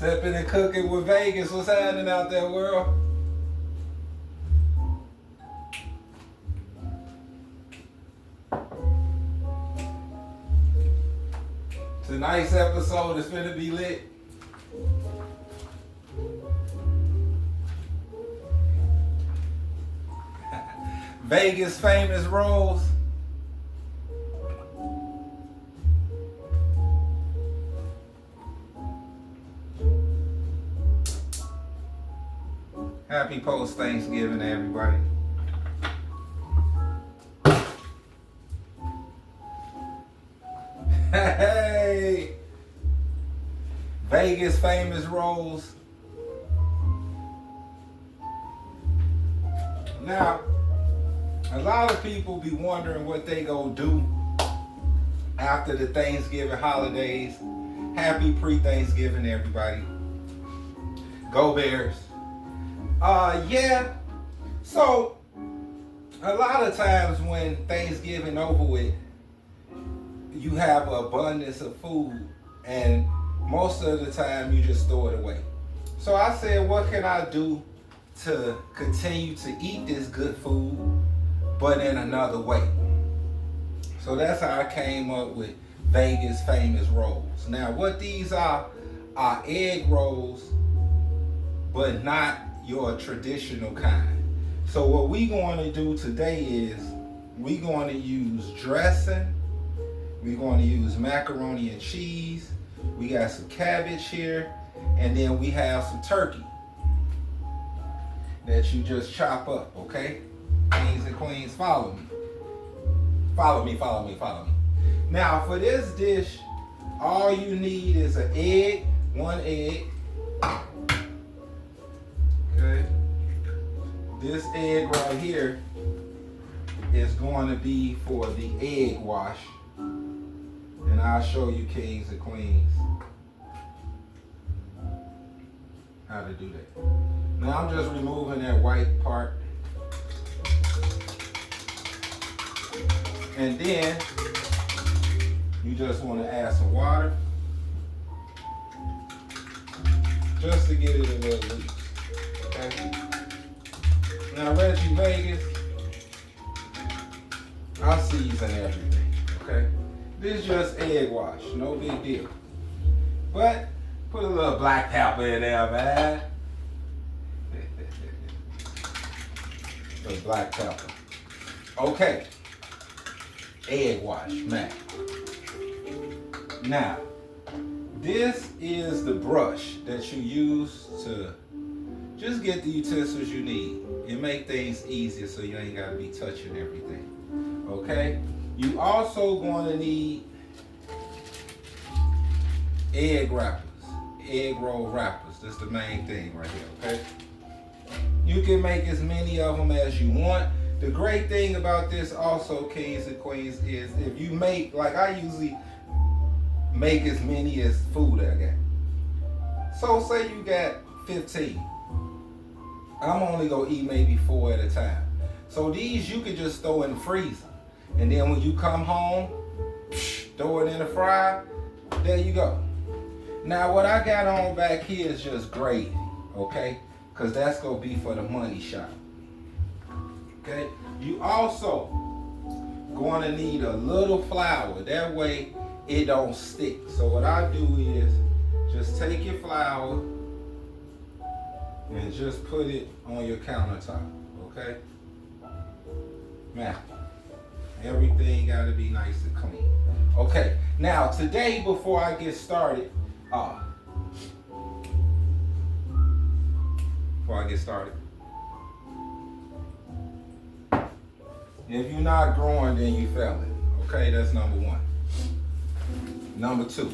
Stepping and cooking with Vegas. What's happening out there, world? Tonight's episode is finna be lit. Vegas famous rolls. Happy post Thanksgiving to everybody. Hey, Vegas famous rolls. Now, a lot of people be wondering what they gonna do after the Thanksgiving holidays. Happy pre-Thanksgiving, everybody. Go Bears. Yeah. So, a lot of times when Thanksgiving over with, you have an abundance of food, and most of the time you just throw it away. So I said, what can I do to continue to eat this good food, but in another way? So that's how I came up with Vegas famous rolls. Now what these are egg rolls, but not your traditional kind. So what we going to do today is we're going to use dressing. We're going to use macaroni and cheese. We got some cabbage here, and then we have some turkey that you just chop up, okay? Kings and queens, follow me. Follow me, follow me, follow me. Now for this dish, all you need is an egg, one egg. Okay. This egg right here is going to be for the egg wash. And I'll show you kings and queens how to do that. Now I'm just removing that white part. And then you just want to add some water just to get it a little loose. Okay. Now Reggie Vegas, I season everything. Okay. This is just egg wash, no big deal. But put a little black pepper in there, man. The black pepper. Okay. Egg wash, man. Now, this is the brush that you use to just get the utensils you need. It make things easier so you ain't gotta be touching everything. Okay? You also going to need egg wrappers, egg roll wrappers. That's the main thing right here, okay? You can make as many of them as you want. The great thing about this also, kings and queens, is if you make, like I usually make as many as food I got. So say you got 15. I'm only gonna eat maybe 4 at a time. So these you could just throw in the freezer. And then when you come home, throw it in the fryer, there you go. Now what I got on back here is just gravy, okay? Because that's going to be for the money shot. Okay? You also going to need a little flour. That way it don't stick. So what I do is just take your flour and just put it on your countertop, okay? Now, everything got to be nice and clean. Okay, now today before I get started, if you're not growing, then you failing. Okay, that's number one. Number two,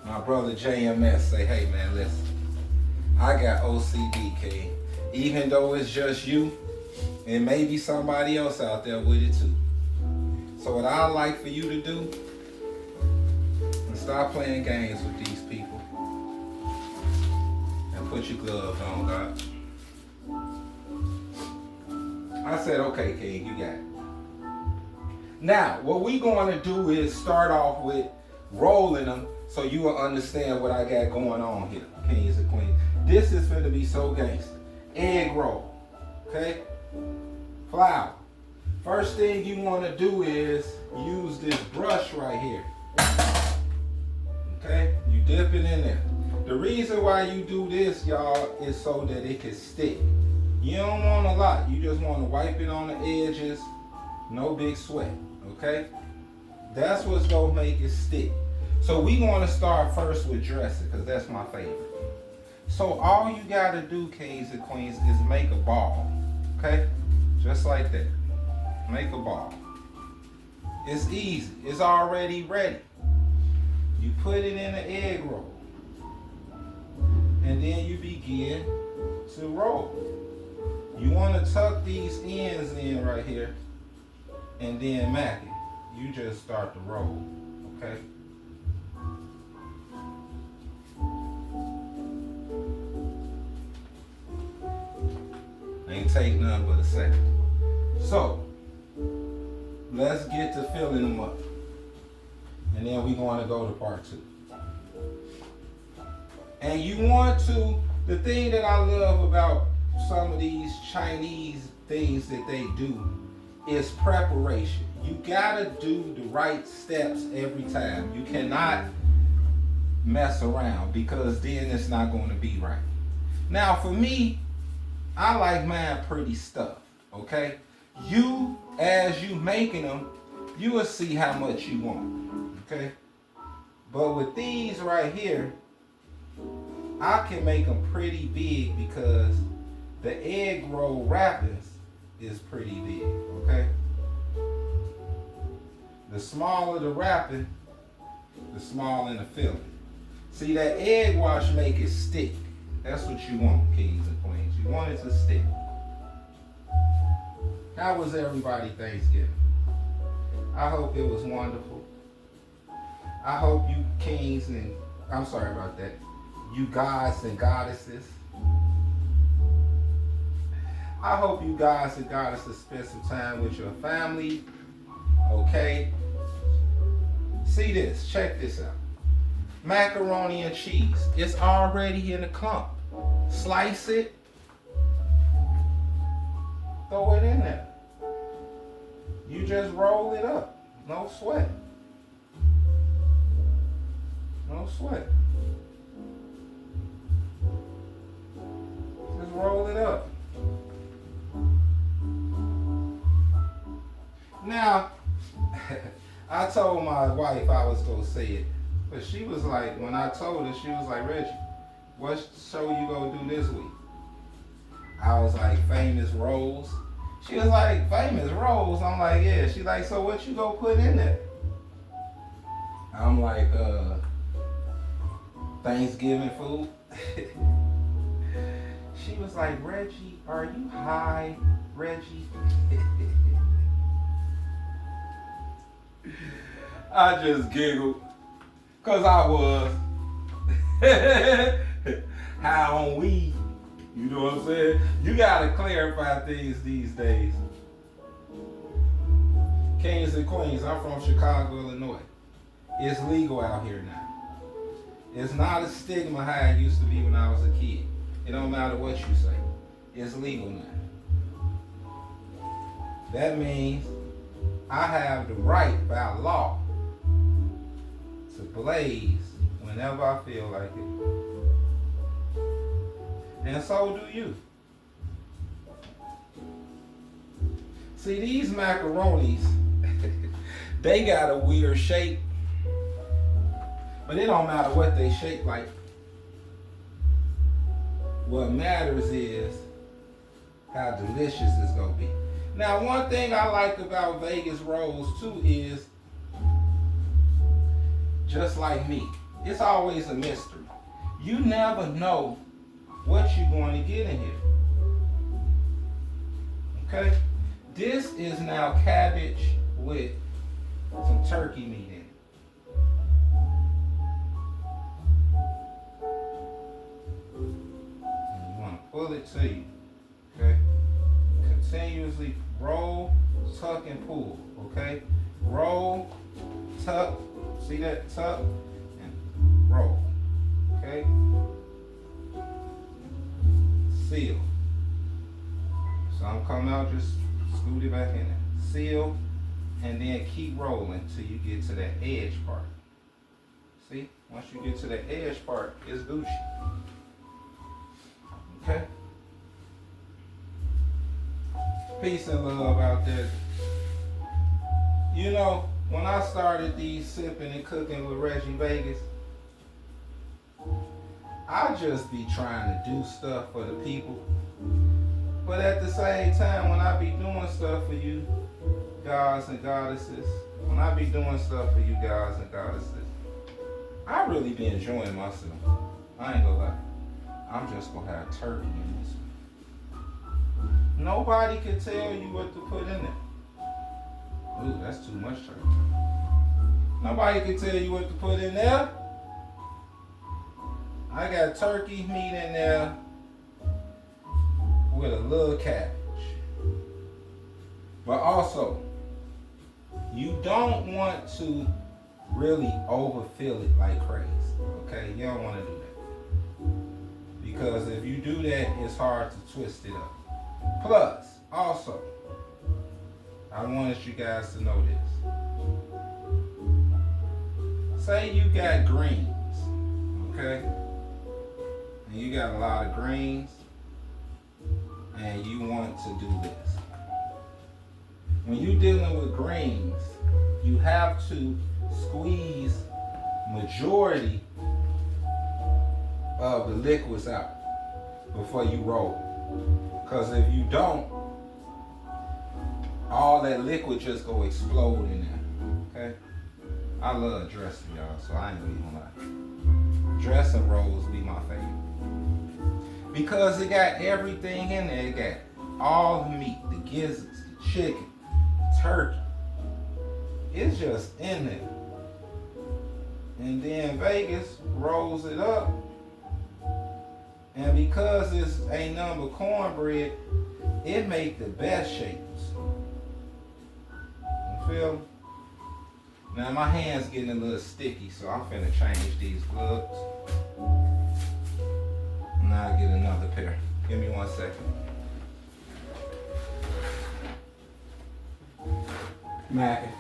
my brother JMS say, hey man, listen, I got OCD, King. Even though it's just you, and maybe somebody else out there with it too. So what I like for you to do is stop playing games with these people and put your gloves on, God. I said, okay, King, you got it. Now, what we're going to do is start off with rolling them so you will understand what I got going on here, kings and queens. This is going to be so gangster. Egg roll, okay? Flour. First thing you want to do is use this brush right here. Okay? You dip it in there. The reason why you do this, y'all, is so that it can stick. You don't want a lot. You just want to wipe it on the edges. No big sweat. Okay? That's what's going to make it stick. So we want to start first with dressing, because that's my favorite. So all you got to do, kings and queens, is make a ball. Okay? Just like that. Make a ball. It's easy. It's already ready. You put it in an egg roll. And then you begin to roll. You want to tuck these ends in right here and then mack it. You just start to roll. Okay? Ain't take nothing but a second. So, let's get to filling them up. And then we're going to go to part 2. And you want to, the thing that I love about some of these Chinese things that they do is preparation. You gotta do the right steps every time. You cannot mess around, because then it's not going to be right. Now for me, I like mine pretty stuffed, okay? You, as you making them, you will see how much you want, okay? But with these right here, I can make them pretty big because the egg roll wrappings is pretty big, okay? The smaller the wrapping, the smaller the filling. See, that egg wash make it stick. That's what you want, kings and queens. You want it to stick. How was everybody Thanksgiving? I hope it was wonderful. I hope you kings and, I'm sorry about that, you gods and goddesses. I hope you guys and goddesses spend some time with your family, okay? See this, check this out. Macaroni and cheese, it's already in a clump. Slice it, throw it in there. You just roll it up, no sweat. No sweat. Just roll it up. Now, I told my wife I was going to say it, but she was like, when I told her, she was like, Reggie, what show you going to do this week? I was like, Famous Rose. She was like, Famous Rose? I'm like, yeah. She like, so what you going to put in there? I'm like, Thanksgiving food. She was like, Reggie, are you high, Reggie? I just giggled, cause I was high on weed. You know what I'm saying? You gotta clarify things these days. Kings and queens, I'm from Chicago, Illinois. It's legal out here now. It's not a stigma how it used to be when I was a kid. It don't matter what you say. It's legal now. That means I have the right by law to blaze whenever I feel like it. And so do you. See, these macaronis, they got a weird shape, but it don't matter what they shape like. What matters is how delicious it's gonna be. Now, one thing I like about Vegas rolls too is, just like me, it's always a mystery. You never know what you're going to get in here. Okay? This is now cabbage with some turkey meat in it. And you want to pull it to you. Okay? Continuously roll, tuck, and pull. Okay? Roll, tuck. See that? Tuck. And roll. Okay? Seal. So I'm coming out, just scoot it back in there. Seal, and then keep rolling till you get to that edge part. See? Once you get to the edge part, it's Gucci. Okay? Peace and love out there. You know, when I started these sipping and cooking with Reggie Vegas, I just be trying to do stuff for the people. But at the same time, when I be doing stuff for you, gods and goddesses, when I be doing stuff for you gods and goddesses, I really be enjoying myself. I ain't gonna lie. I'm just gonna have turkey in this one. Nobody can tell you what to put in there. Ooh, that's too much turkey. Nobody can tell you what to put in there. I got turkey meat in there with a little cabbage. But also, you don't want to really overfill it like crazy. Okay, you don't want to do that. Because if you do that, it's hard to twist it up. Plus, also, I wanted you guys to know this. Say you got greens, okay? And you got a lot of greens, and you want to do this. When you're dealing with greens, you have to squeeze majority of the liquids out before you roll. Because if you don't, all that liquid just go explode in there. Okay? I love dressing, y'all, so I ain't gonna lie. Dressing rolls be my favorite. Because it got everything in there. It got all the meat, the gizzards, the chicken, turkey. It's just in there. And then Vegas rolls it up. And because it's ain't nothing but cornbread, it make the best shapes. You feel me? Now my hand's getting a little sticky, so I'm finna change these gloves. Now I get another pair. Give me 1 second. Mackin.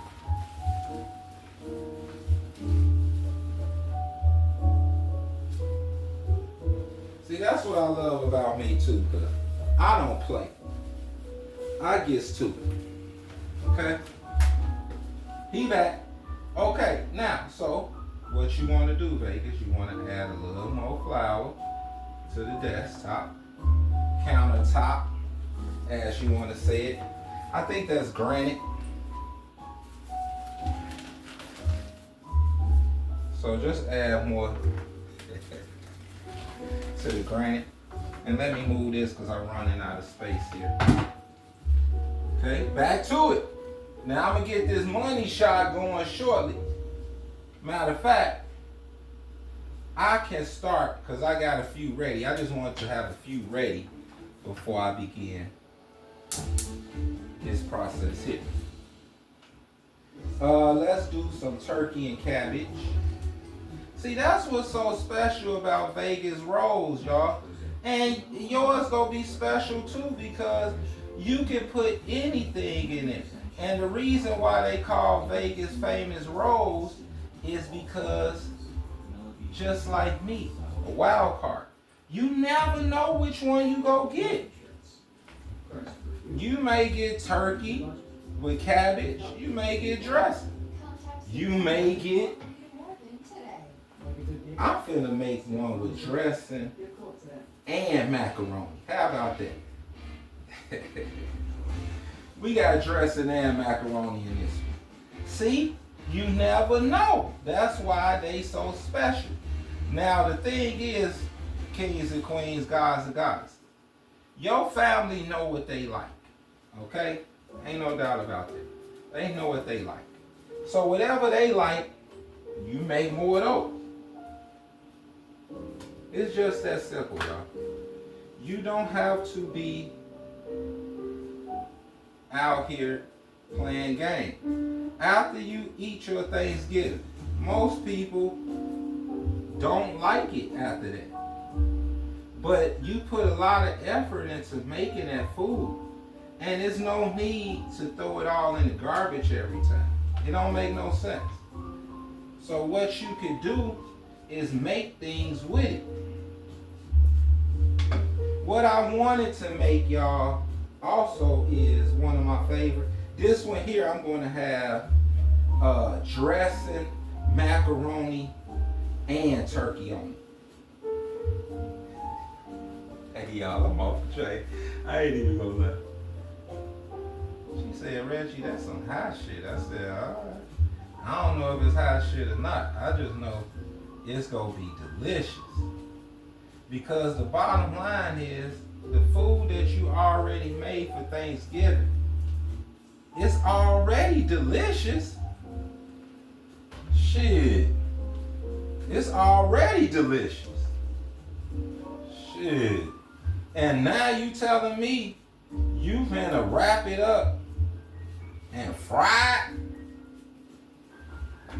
See, that's what I love about me too, cause I don't play. I gets to it. Okay? He back. Okay, now, so what you want to do, Vegas, you want to add a little more flour to the desktop, countertop, as you want to say it. I think that's granite. So just add more to the granite. And let me move this because I'm running out of space here. Okay, back to it. Now I'm going to get this money shot going shortly. Matter of fact, I can start because I got a few ready. I just want to have a few ready before I begin this process here. Let's do some turkey and cabbage. See, that's what's so special about Vegas rolls, y'all. And yours gonna be special too because you can put anything in it. And the reason why they call Vegas famous rolls is because, just like me, a wild card, you never know which one you go get. You may get turkey with cabbage. You may get dressing. You may get... I'm finna make one with dressing and macaroni. How about that? We got dressing and macaroni in this one. See? You never know. That's why they so special. Now the thing is, kings and queens, gods and goddesses, your family know what they like. Okay? Ain't no doubt about that. They know what they like. So whatever they like, you make more of those. It's just that simple, y'all. You don't have to be out here playing games. After you eat your Thanksgiving, most people don't like it after that. But you put a lot of effort into making that food. And there's no need to throw it all in the garbage every time. It don't make no sense. So what you could do is make things with it. What I wanted to make y'all also is one of my favorite. This one here I'm going to have dressing, macaroni, and turkey on it. Hey y'all, I'm off the tray. I ain't even gonna lie. She said, Reggie, that's some hot shit. I said, all right. I don't know if it's hot shit or not. I just know it's gonna be delicious. Because the bottom line is, the food that you already made for Thanksgiving, it's already delicious. Shit. It's already delicious. Shit. And now you telling me you finna wrap it up and fry it?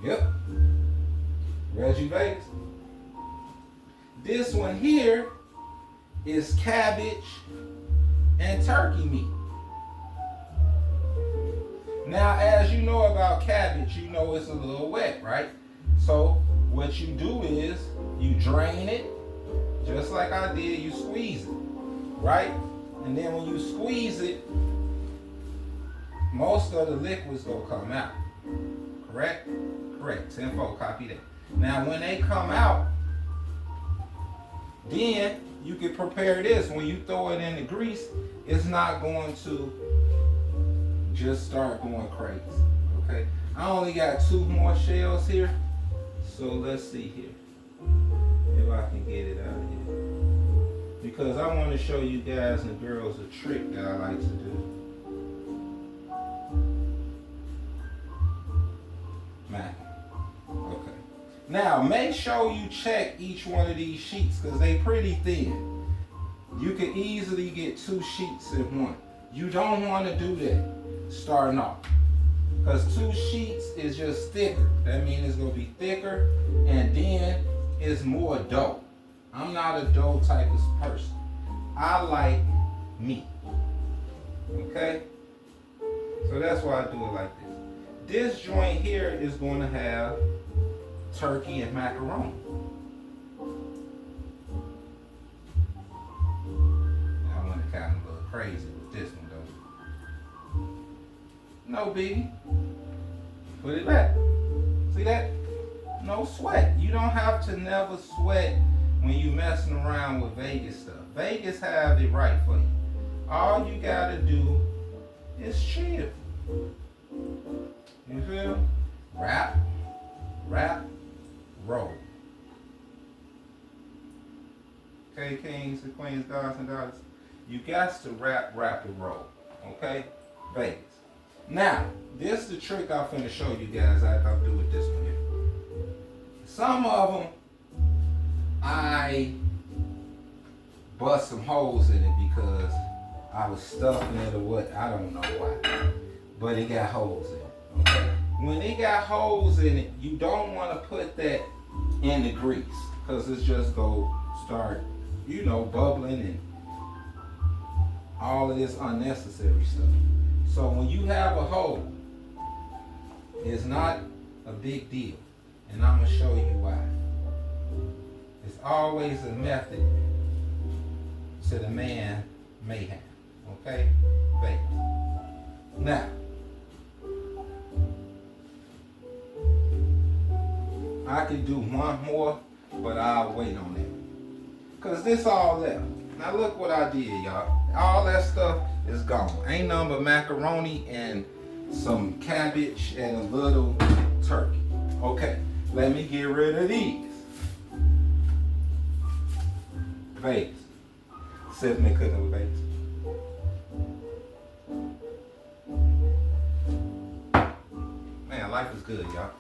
Yep. Reggie Vegas. This one here is cabbage and turkey meat. Now, as you know about cabbage, you know it's a little wet, right? So what you do is you drain it, just like I did, you squeeze it, right? And then when you squeeze it, most of the liquids gonna come out. Correct? Correct. 10-4, copy that. Now when they come out, then you can prepare this. When you throw it in the grease, it's not going to just start going crazy. Okay? I only got 2 more shells here. So let's see here. If I can get it out of here. Because I want to show you guys and girls a trick that I like to do. Man. Okay. Now make sure you check each one of these sheets because they pretty thin. You can easily get 2 sheets in one. You don't want to do that starting off. Because 2 sheets is just thicker. That means it's going to be thicker and then it's more dough. I'm not a dough type of person. I like meat. Okay? So that's why I do it like this. This joint here is going to have turkey and macaroni. I went kind of a little crazy with this one though. No biggie. Put it back. See that? No sweat. You don't have to never sweat when you messing around with Vegas stuff. Vegas have it right for you. All you gotta do is chill. You feel? Wrap, roll. Okay, kings and queens, gods and daughters. You got to wrap, and roll. Okay? Vegas. Now, this is the trick I'm finna show you guys how to do with this one here. Some of them, I bust some holes in it because I was stuffing it or what, I don't know why. But it got holes in it, okay? When it got holes in it, you don't want to put that in the grease because it's just go start, you know, bubbling and all of this unnecessary stuff. So when you have a hole, it's not a big deal. And I'm going to show you why. It's always a method to the man mayhem. Okay? Vegas. Now, I could do one more, but I'll wait on that. Because this all left. Now look what I did, y'all. All that stuff is gone. Ain't nothing but macaroni and some cabbage and a little turkey. Okay, let me get rid of these. Vegas. Sitting there cooking with Vegas. Man, life is good, y'all.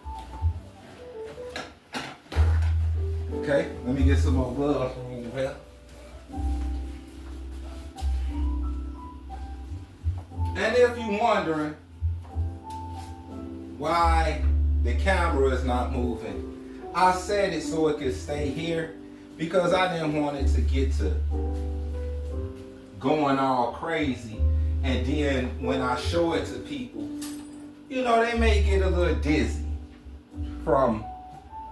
Okay, let me get some more gloves from over here. And if you're wondering why the camera is not moving, I said it so it could stay here because I didn't want it to get to going all crazy. And then when I show it to people, you know, they may get a little dizzy from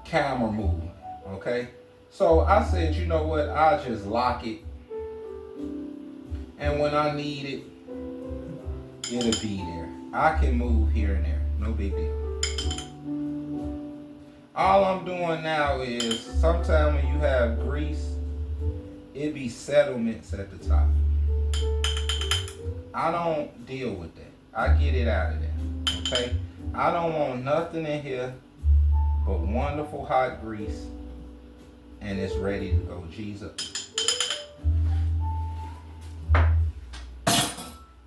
camera movement, okay? So I said, you know what, I'll just lock it. And when I need it, it'll be there. I can move here and there, no big deal. All I'm doing now is, sometimes when you have grease, it be settlements at the top. I don't deal with that. I get it out of there, okay? I don't want nothing in here but wonderful hot grease, and it's ready to go. Jesus.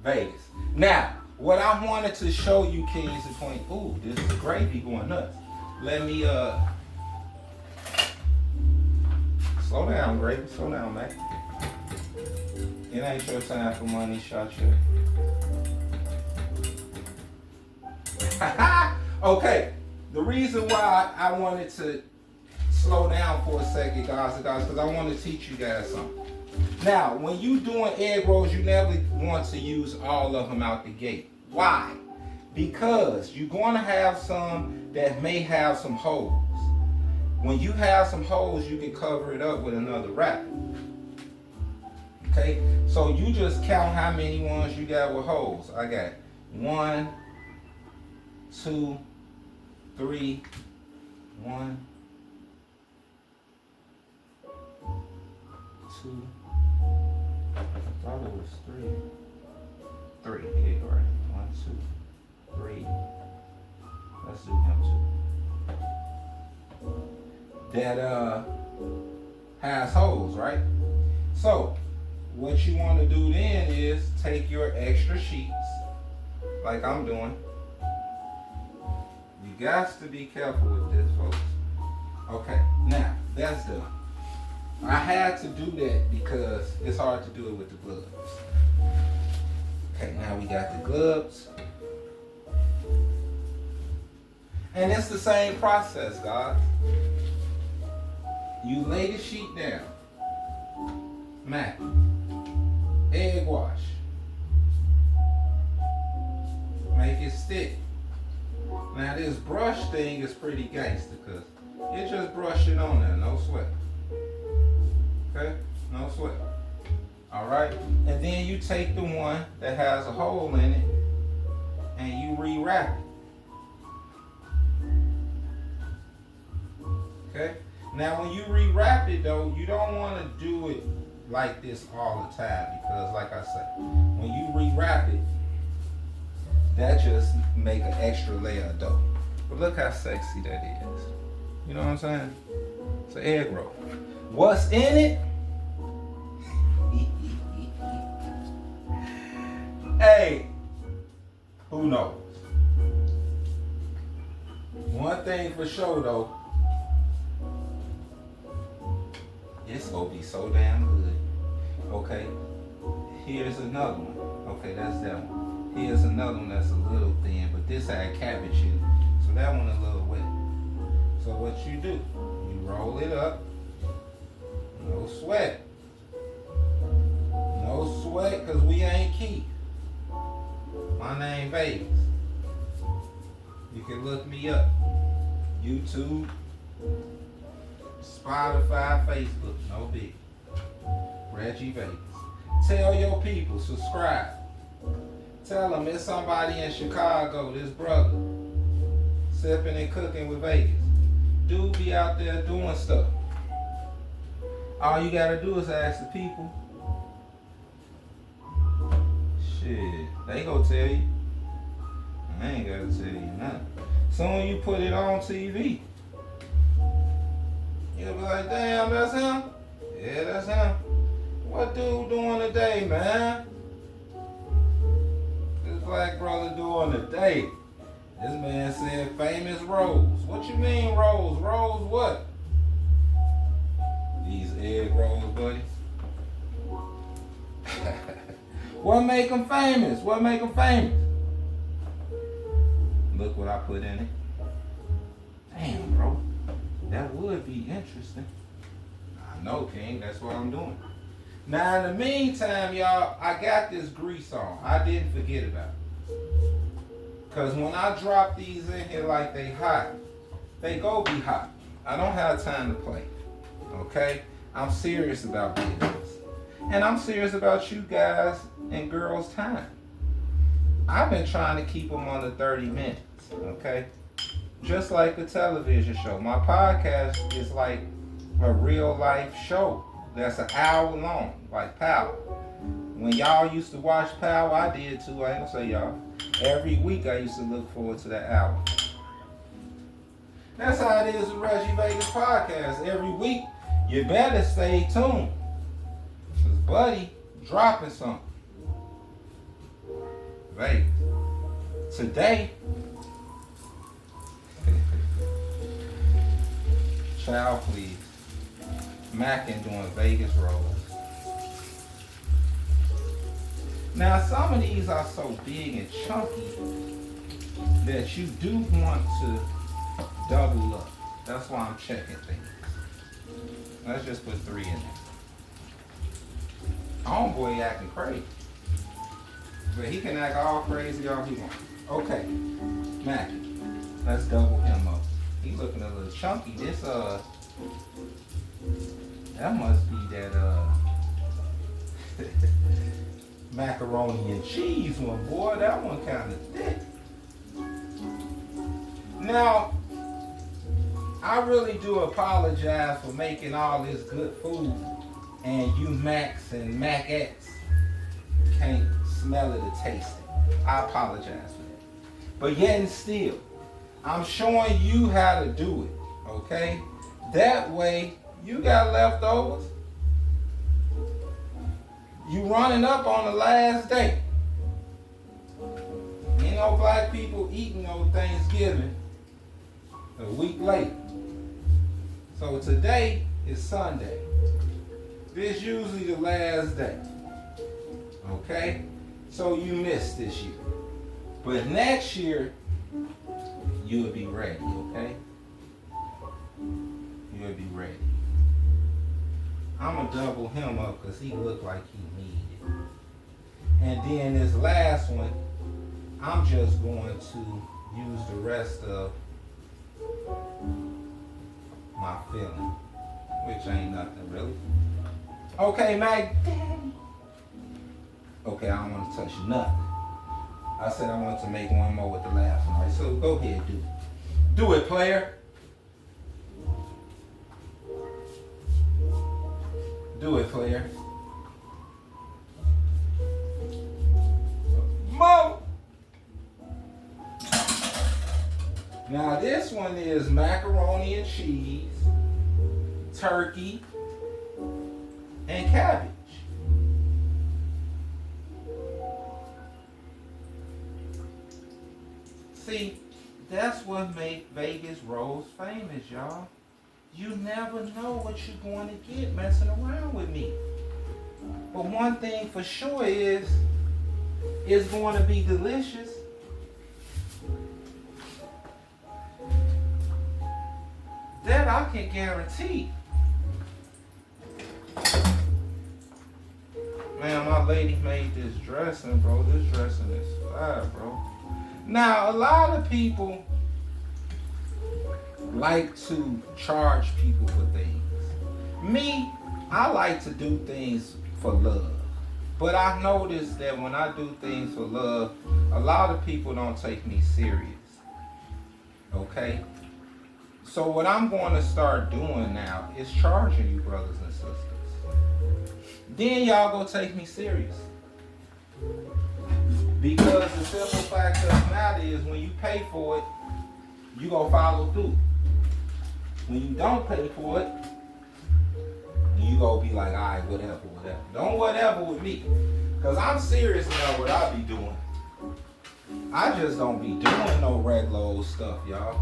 Vegas. Now, what I wanted to show you, Kings and Queens. Ooh, this is gravy going nuts. Let me slow down, Gravy. Slow down, man. It ain't your time for money shot yet. Okay, the reason why I wanted to slow down for a second, guys, because I want to teach you guys something. Now, when you doing egg rolls, you never want to use all of them out the gate. Why? Because you're going to have some that may have some holes. When you have some holes, you can cover it up with another wrap. Okay, so you just count how many ones you got with holes. I got 1, 2, 3, 1, 2. I thought it was 3. 3. Here you go. 1, 2, 3. Let's do him too. That has holes, right? So what you want to do then is take your extra sheets, like I'm doing. You got to be careful with this, folks. Okay, now that's done. I had to do that because it's hard to do it with the gloves. Okay, now we got the gloves. And it's the same process, guys. You lay the sheet down. Mat. Egg wash. Make it stick. Now this brush thing is pretty gangster because you just brush it on there, no sweat. Okay? No sweat. Alright? And then you take the one that has a hole in it and you rewrap it. Okay? Now when you rewrap it though, you don't want to do it like this all the time because like I said, when you rewrap it, that just make an extra layer of dough. But look how sexy that is. You know what I'm saying? It's an egg roll. What's in it? Hey, who knows? One thing for sure though, it's gonna be so damn good. Okay, here's another one. Okay, that's that one. Here's another one that's a little thin, but this had cabbage in it. So that one a little wet. So what you do, you roll it up. No sweat. No sweat, cause we ain't Keith. My name Vegas. You can look me up. YouTube, Spotify, Facebook, no big. Reggie Vegas. Tell your people, subscribe. Tell them it's somebody in Chicago, this brother, sipping and cooking with Vegas. Dude be out there doing stuff. All you gotta do is ask the people. Shit, they gonna tell you. I ain't gotta tell you nothing. Soon you put it on TV, you'll be like, damn, that's him? Yeah, that's him. What dude doing today, man? This black brother doing today. This man said famous rolls. What you mean rolls? Rolls what? These egg rolls, buddy. What make them famous? What make them famous? Look what I put in it. Damn, bro. That would be interesting. I know, King. That's what I'm doing. Now, in the meantime, y'all, I got this grease on. I didn't forget about it. Because when I drop these in here like they hot, they go be hot. I don't have time to play. Okay? I'm serious about business. And I'm serious about you guys and girls' time. I've been trying to keep them under 30 minutes. Okay? Just like a television show. My podcast is like a real life show that's an hour long, like Power. When y'all used to watch Power, I did too. I ain't gonna say y'all. Every week I used to look forward to that hour. That's how it is with Reggie Vegas podcast. Every week, you better stay tuned. Cause Buddy dropping something. Vegas. Today, child please. Mackin doing Vegas rolls. Now some of these are so big and chunky that you do want to double up. That's why I'm checking things. Let's just put 3 in there. Homeboy acting crazy. But he can act all crazy all he wants. Okay, Mac, let's double him up. He's looking a little chunky. This that must be that macaroni and cheese one, boy. That one kind of thick. Now, I really do apologize for making all this good food and you Macs and Macettes can't smell it or taste it. I apologize for that. But yet and still, I'm showing you how to do it, okay? That way, you got leftovers. You running up on the last day. Ain't no black people eating no Thanksgiving a week later. So today is Sunday. This usually the last day. Okay? So you missed this year. But next year, you'll be ready, okay? You'll be ready. I'm going to double him up because he looked like he needed it. And then this last one, I'm just going to use the rest of my filling, which ain't nothing really. Okay, Mac. Okay, I don't want to touch nothing. I said I wanted to make one more with the last one, right? So go ahead, do it. Do it, player. Do it, player. Mo! Now this one is macaroni and cheese, turkey, and cabbage. See, that's what made Vegas rolls famous, y'all. You never know what you're going to get messing around with me. But one thing for sure is, it's going to be delicious. That I can guarantee. Man, my lady made this dressing, bro. This dressing is fire, bro. Now, a lot of people like to charge people for things. Me, I like to do things for love. But I noticed that when I do things for love, a lot of people don't take me serious. Okay? So what I'm going to start doing now is charging you brothers and sisters. Then y'all go take me serious. Because the simple fact of the matter is when you pay for it, you gonna follow through. When you don't pay for it, you gonna be like, all right, whatever. Don't whatever with me. Because I'm serious about what I be doing. I just don't be doing no regular old stuff, y'all.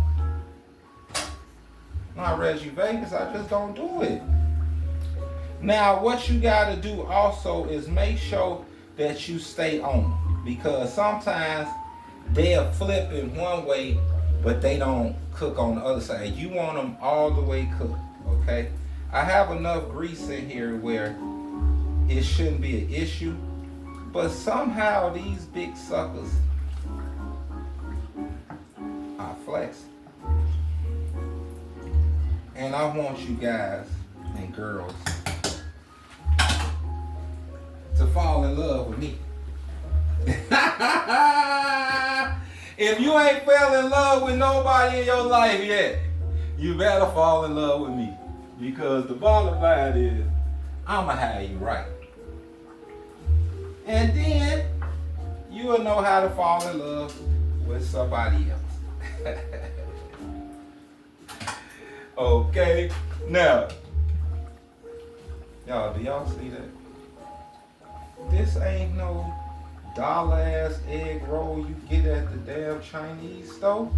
Not Reggie Vegas, I just don't do it. Now, what you gotta do also is make sure that you stay on. Because sometimes they'll flip in one way but they don't cook on the other side. You want them all the way cooked, okay? I have enough grease in here where it shouldn't be an issue, but somehow these big suckers are flexing. And I want you guys and girls to fall in love with me. If you ain't fell in love with nobody in your life yet, you better fall in love with me. Because the bottom line is, I'ma have you right. And then you'll know how to fall in love with somebody else. Okay, now, y'all, do y'all see that? This ain't no dollar-ass egg roll you get at the damn Chinese store.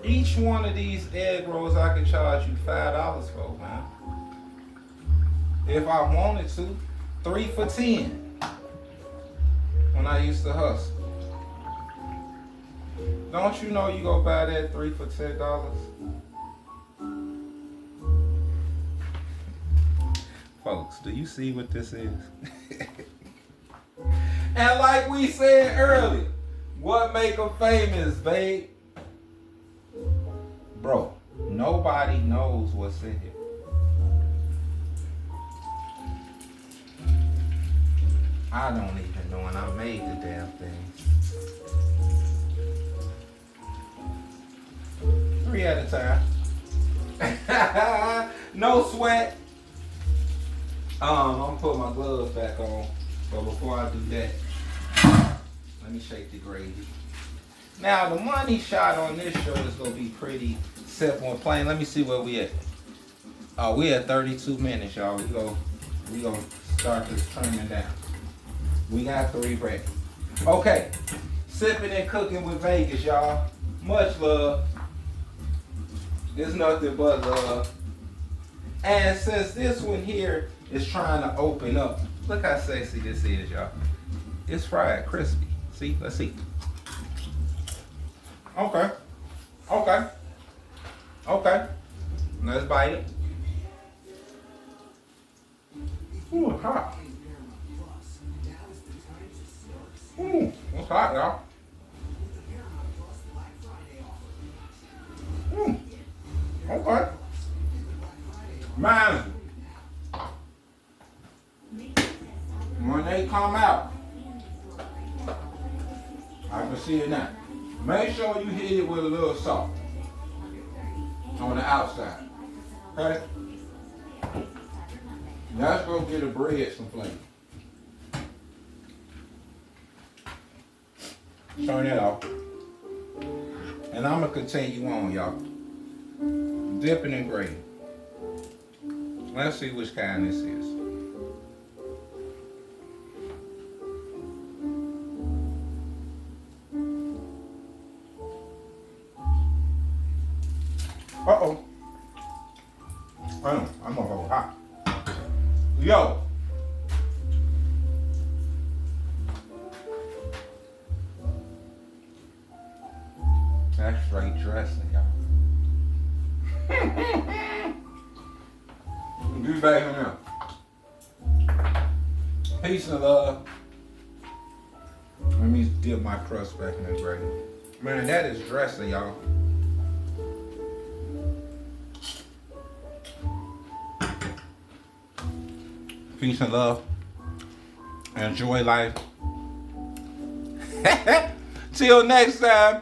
Each one of these egg rolls I could charge you $5 for, man. If I wanted to, 3 for $10 when I used to hustle. Don't you know you go buy that 3 for $10? Folks, do you see what this is? And like we said earlier, what make them famous, babe? Bro, nobody knows what's in here. I don't even know, and I made the damn thing. 3 at a time. No sweat. I'm gonna put my gloves back on, but before I do that, let me shake the gravy. Now the money shot on this show is gonna be pretty simple and plain. Let me see where we at. Oh, we at 32 minutes, y'all. We gonna start this turning down. We got 3 ready. Okay, sipping and cooking with Vegas, y'all. Much love. It's nothing but love. And since this one here is trying to open up, look how sexy this is, y'all. It's fried, crispy. See, let's see. Okay. Let's bite it. Ooh, it's hot. Ooh, it's hot, y'all. Okay. Man, when they come out, I can see it now. Make sure you hit it with a little salt on the outside. Okay? Let's go get a bread some flavor. Turn it off. And I'm going to continue on, y'all. Dipping in gravy. Let's see which kind this is. Uh-oh. I'm gonna hold hot. Yo. That's straight dressing, y'all. Get back in there. Peace and love. Let me dip my crust back in the gravy. Man, that is dressing, y'all. Peace and love. Enjoy life. Till next time.